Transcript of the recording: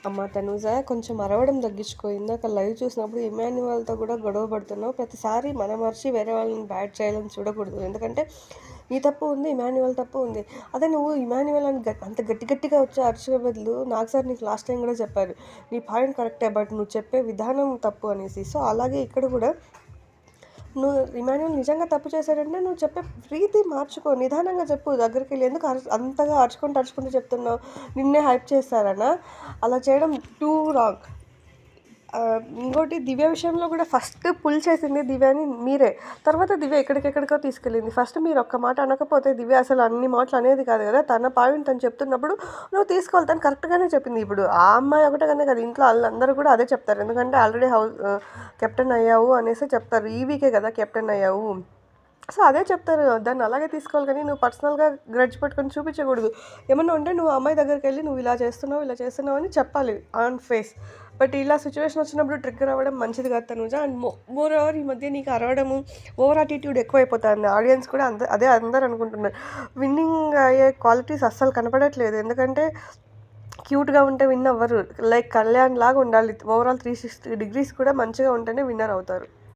అమ్మ తనూజ కొంచెం అరవడం తగ్గించుకో. ఇందాక లైవ్ చూసినప్పుడు ఇమాన్యువల్తో కూడా గొడవ పడుతున్నావు. ప్రతిసారి మనం మర్చి వేరే వాళ్ళని బ్యాడ్ చేయాలని చూడకూడదు. ఎందుకంటే నీ తప్పు ఉంది, ఇమాన్యువల్ తప్పు ఉంది. అదే నువ్వు ఇమాన్యువల్ అని అంత గట్టి గట్టిగా వచ్చి అరిచే బదులు నాకు సార్ నీకు లాస్ట్ టైం కూడా చెప్పారు, నీ పాయింట్ కరెక్టే బట్ నువ్వు చెప్పే విధానం తప్పు అనేసి. సో అలాగే ఇక్కడ కూడా నువ్వు ఇమాన్యువల్ నిజంగా తప్పు చేశాడంటే నువ్వు చెప్పే ప్రీతి మార్చుకో, నిదానంగా చెప్పు. దగ్గరికి వెళ్ళి ఎందుకు అంతగా అరుచుకుంటూ చెప్తున్నావు, నిన్నే హైప్ చేస్తారనా? అలా చేయడం టూ రాంగ్. ఇంకోటి దివ్య విషయంలో కూడా ఫస్ట్ పుల్ చేసింది దివ్యని మీరే, తర్వాత దివ్య ఎక్కడికెక్కడికో తీసుకెళ్ళింది. ఫస్ట్ మీరు ఒక్క మాట అనకపోతే దివ్య అసలు అన్ని మాటలు అనేది కాదు కదా. తన పాయింట్ తను చెప్తున్నప్పుడు నువ్వు తీసుకోవాలి. తను కరెక్ట్గానే చెప్పింది. ఇప్పుడు ఆ అమ్మాయి ఒకటే కదా, ఇంట్లో వాళ్ళందరూ కూడా అదే చెప్తారు. ఎందుకంటే ఆల్రెడీ కెప్టెన్ అయ్యావు అనేసి చెప్తారు. ఈ వీకే కదా కెప్టెన్ అయ్యావు, సో అదే చెప్తారు. దాన్ని అలాగే తీసుకోవాలి. కానీ నువ్వు పర్సనల్గా గ్రడ్జ్ పెట్టుకొని చూపించకూడదు. ఏమన్నా ఉంటే నువ్వు అమ్మాయి దగ్గరికి వెళ్ళి నువ్వు ఇలా చేస్తున్నావు అని చెప్పాలి ఆన్ ఫేస్. బట్ ఇలా సిచ్యువేషన్ వచ్చినప్పుడు ట్రిగ్గర్ అవ్వడం మంచిది కాదు తనుజ. అండ్ మోర్ ఓవర్ ఈ మధ్య నీకు అరవడము, ఓవర్ యాటిట్యూడ్ ఎక్కువైపోతుంది. ఆడియన్స్ కూడా అదే అందరు అనుకుంటున్నారు. విన్నింగ్ అయ్యే క్వాలిటీస్ అస్సలు కనపడట్లేదు. ఎందుకంటే క్యూట్గా ఉంటే విన్ అవ్వరు. లైక్ కళ్యాణ్ లాగా ఉండాలి. ఓవరాల్ 360 degrees కూడా మంచిగా ఉంటేనే విన్నర్ అవుతారు.